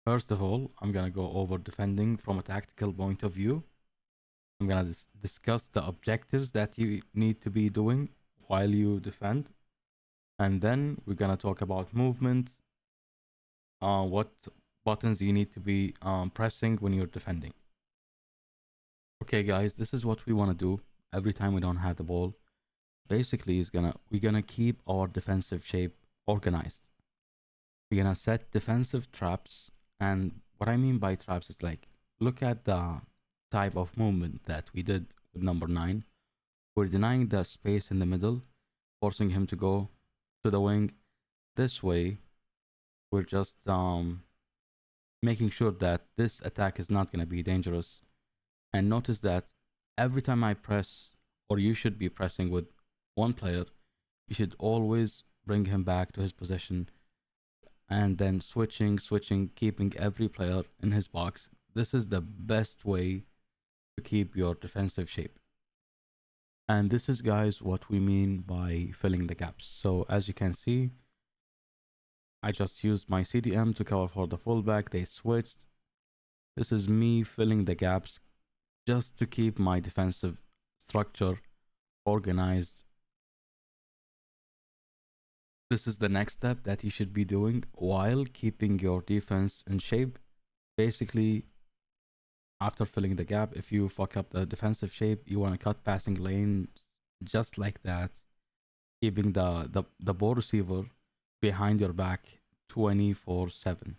First of all, I'm gonna go over defending from a tactical point of view. I'm gonna discuss the objectives that you need to be doing while you defend, and then we're gonna talk about movement, what buttons you need to be pressing when you're defending. Okay, guys, this is what we want to do every time we don't have the ball. Basically, is gonna we're gonna keep our defensive shape organized. We're gonna set defensive traps, and what I mean by traps is like look at the type of movement that we did with number 9. We're denying the space in the middle, forcing him to go to the wing. This way, we're just making sure that this attack is not going to be dangerous. And notice that every time I press, or you should be pressing with one player, you should always bring him back to his position and then switching, keeping every player in his box. This is the best way to keep your defensive shape. And this is, guys, what we mean by filling the gaps. So as you can see, I just used my CDM to cover for the fullback. They switched. This is me filling the gaps just to keep my defensive structure organized. This is the next step that you should be doing while keeping your defense in shape. Basically, after filling the gap, if you fuck up the defensive shape, you want to cut passing lanes just like that, keeping the ball receiver behind your back 24/7.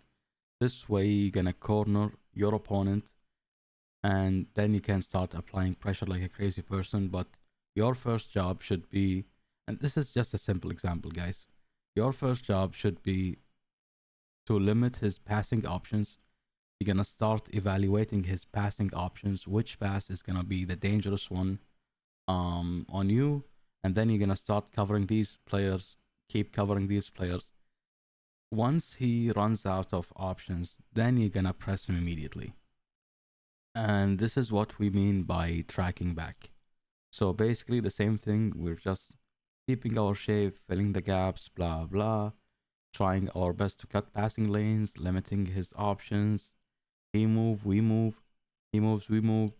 This way, you're gonna corner your opponent, and then you can start applying pressure like a crazy person. But your first job should be, and this is just a simple example, guys. Your first job should be to limit his passing options. You're gonna start evaluating his passing options, which pass is gonna be the dangerous one on you, and then you're gonna start covering these players, keep covering these players. Once he runs out of options, then you're gonna press him immediately. And this is what we mean by tracking back. So basically the same thing, we're just keeping our shape, filling the gaps, blah blah, trying our best to cut passing lanes, limiting his options. He move, we move, he moves, we move.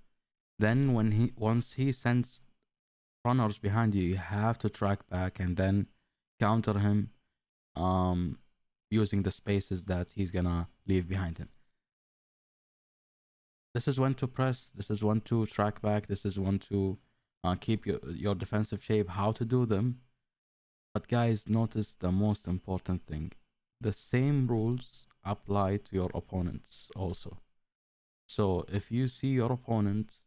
Then once he sends runners behind you, you have to track back and then counter him um using the spaces that he's gonna leave behind him. This is when to press, this is when to track back, this is when to keep your defensive shape, how to do them. But guys, notice the most important thing. The same rules apply to your opponents also. So if you see your opponent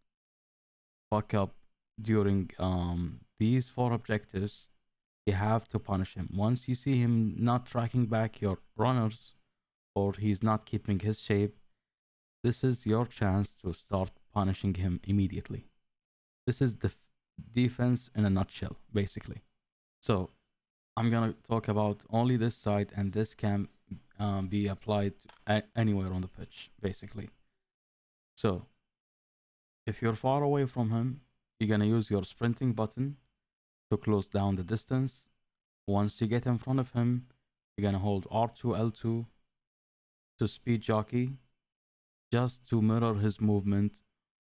fuck up during these 4 objectives, you have to punish him. Once you see him not tracking back your runners or he's not keeping his shape, this is your chance to start punishing him immediately. This is the defense in a nutshell, basically. So I'm gonna talk about only this side, and this can be applied anywhere on the pitch, basically. So if you're far away from him, you're gonna use your sprinting button to close down the distance. Once you get in front of him, you're gonna hold R2 L2 to speed jockey, just to mirror his movement.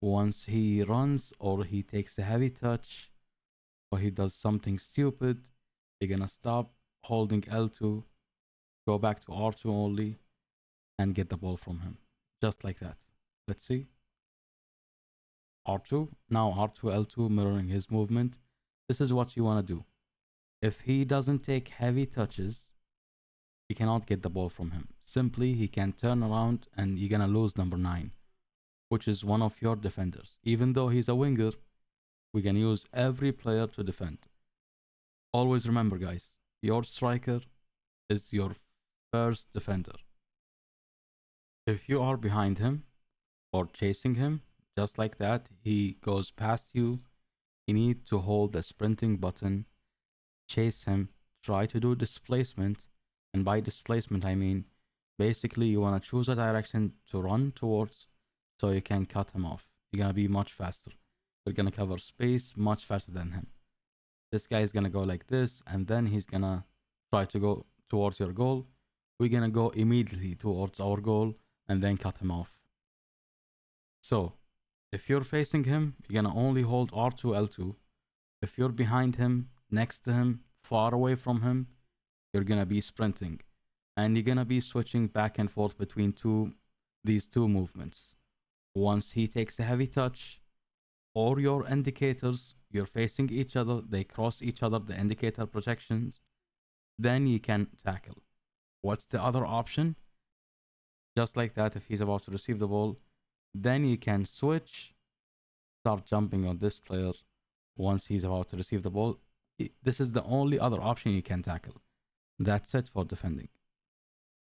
Once he runs or he takes a heavy touch or he does something stupid, you're gonna stop holding L2, go back to R2 only, and get the ball from him. Just like that. Let's see. R2. Now R2 L2 mirroring his movement. This is what you want to do. If he doesn't take heavy touches, you cannot get the ball from him. Simply, he can turn around and you're gonna lose number 9, which is one of your defenders. Even though he's a winger, we can use every player to defend. Always remember, guys, your striker is your first defender. If you are behind him or chasing him, just like that, he goes past you, you need to hold the sprinting button, chase him, try to do displacement. And by displacement, I mean basically you want to choose a direction to run towards so you can cut him off. You're going to be much faster. You're going to cover space much faster than him. This guy is going to go like this, and then he's going to try to go towards your goal. We're going to go immediately towards our goal and then cut him off. So, if you're facing him, you're gonna only hold R2, L2. If you're behind him, next to him, far away from him, you're gonna be sprinting. And you're gonna be switching back and forth between these two movements. Once he takes a heavy touch, or your indicators, you're facing each other, they cross each other, the indicator projections, then you can tackle. What's the other option? Just like that, if he's about to receive the ball, then you can switch, start jumping on this player once he's about to receive the ball. This is the only other option you can tackle. That's it for defending.